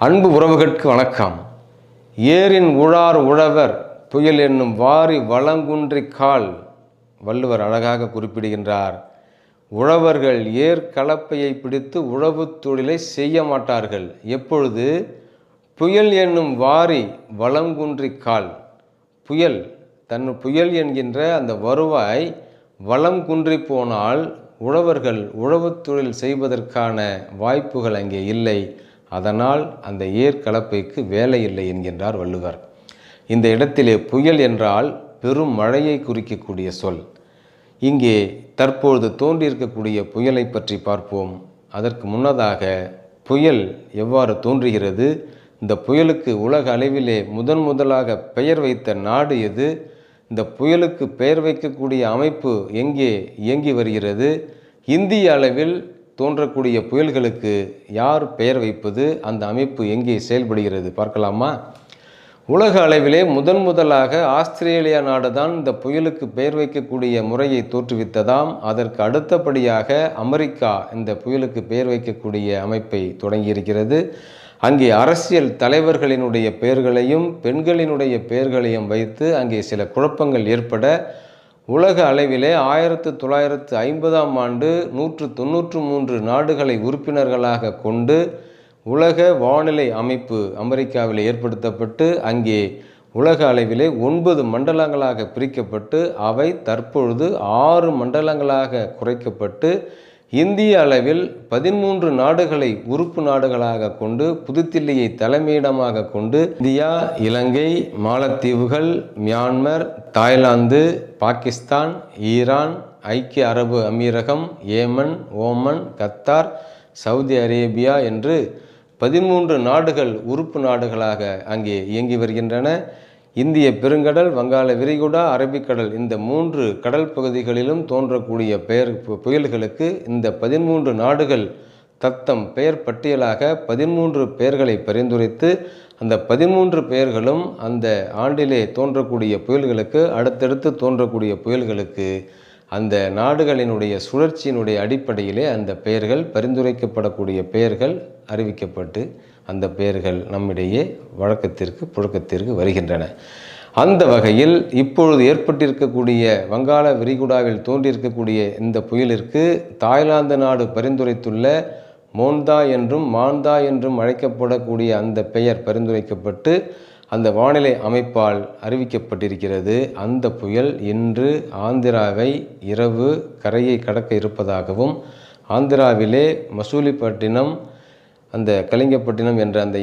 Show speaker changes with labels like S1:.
S1: அன்பு உறவுகளுக்கு வணக்கம். ஏரின் உழார் உழவர் புயல் என்னும் வாரி வளங்குன்றி கால். வள்ளுவர் அழகாக குறிப்பிடுகின்றார். உழவர்கள் ஏர் கலப்பையை பிடித்து உழவு தொழிலை செய்ய மாட்டார்கள். எப்பொழுது புயல் என்னும் வாரி வளங்குன்றி கால். புயல் என்கின்ற அந்த வருவாய் வளம் குன்றி போனால் உழவர்கள் உழவு தொழில் செய்வதற்கான வாய்ப்புகள் அங்கே இல்லை. அதனால் அந்த ஏர் கலப்பைக்கு வேலை இல்லை என்கின்றார் வள்ளுவர். இந்த இடத்திலே புயல் என்றால் பெரும் மழையை குறிக்கக்கூடிய சொல். இங்கே தற்பொழுது தோன்றியிருக்கக்கூடிய புயலை பற்றி பார்ப்போம். அதற்கு முன்னதாக புயல் எவ்வாறு தோன்றுகிறது, இந்த புயலுக்கு உலக அளவிலே முதலாக பெயர் வைத்த நாடு எது, இந்த புயலுக்கு பெயர் வைக்கக்கூடிய அமைப்பு எங்கே இயங்கி வருகிறது, இந்திய அளவில் தோன்றக்கூடிய புயல்களுக்கு யார் பெயர் வைப்பது, அந்த அமைப்பு எங்கே செயல்படுகிறது பார்க்கலாமா? உலக அளவிலே முதலாக ஆஸ்திரேலியா நாடு தான் இந்த புயலுக்கு பெயர் வைக்கக்கூடிய முறையை தோற்றுவித்ததாம். அதற்கு அடுத்தபடியாக அமெரிக்கா இந்த புயலுக்கு பெயர் வைக்கக்கூடிய அமைப்பை தொடங்கியிருக்கிறது. அங்கே அரசியல் தலைவர்களினுடைய பெயர்களையும் பெண்களினுடைய பெயர்களையும் வைத்து அங்கே சில குழப்பங்கள் ஏற்பட உலக அளவிலே 1950ஆம் ஆண்டு 193 நாடுகளை உறுப்பினர்களாக கொண்டு உலக வானிலை அமைப்பு அமெரிக்காவில் ஏற்படுத்தப்பட்டு அங்கே உலக அளவிலே 9 மண்டலங்களாக பிரிக்கப்பட்டு அவை தற்பொழுது 6 மண்டலங்களாக குறைக்கப்பட்டு இந்திய அளவில் 13 நாடுகளை உறுப்பு நாடுகளாக கொண்டு புதுதில்லியை தலைமையிடமாக கொண்டு இந்தியா, இலங்கை, மாலத்தீவுகள், மியான்மர், தாய்லாந்து, பாகிஸ்தான், ஈரான், ஐக்கிய அரபு அமீரகம், Yemen, Oman, Qatar, Saudi Arabia என்று 13 நாடுகள் உறுப்பு நாடுகளாக அங்கே இயங்கி வருகின்றன. இந்திய பெருங்கடல், வங்காள விரிகுடா, அரபிக்கடல் இந்த 3 கடல் பகுதிகளிலும் தோன்றக்கூடிய புயல்களுக்கு இந்த 13 நாடுகள் தத்தம் பெயர் பட்டியலாக 13 பெயர்களை பரிந்துரைத்து அந்த 13 பெயர்களும் அந்த ஆண்டிலே தோன்றக்கூடிய புயல்களுக்கு அடுத்தடுத்து தோன்றக்கூடிய புயல்களுக்கு அந்த நாடுகளினுடைய சுழற்சியினுடைய அடிப்படையிலே அந்த பெயர்கள் பரிந்துரைக்கப்படக்கூடிய பெயர்கள் அறிவிக்கப்பட்டு அந்த பெயர்கள் நம்மிடையே புழக்கத்திற்கு வருகின்றன. அந்த வகையில் இப்பொழுது ஏற்பட்டிருக்கக்கூடிய வங்காள விரிகுடாவில் தோன்றியிருக்கக்கூடிய இந்த புயலிற்கு தாய்லாந்து நாடு பரிந்துரைத்துள்ள மோன்தா என்றும் மாந்தா என்றும் அழைக்கப்படக்கூடிய அந்த பெயர் பரிந்துரைக்கப்பட்டு அந்த வானிலை அமைப்பால் அறிவிக்கப்பட்டிருக்கிறது. அந்த புயல் இன்று ஆந்திராவை இரவு கரையை கடக்க இருப்பதாகவும் ஆந்திராவிலே மசூலிப்பட்டினம், அந்த கலிங்கப்பட்டினம் என்ற அந்த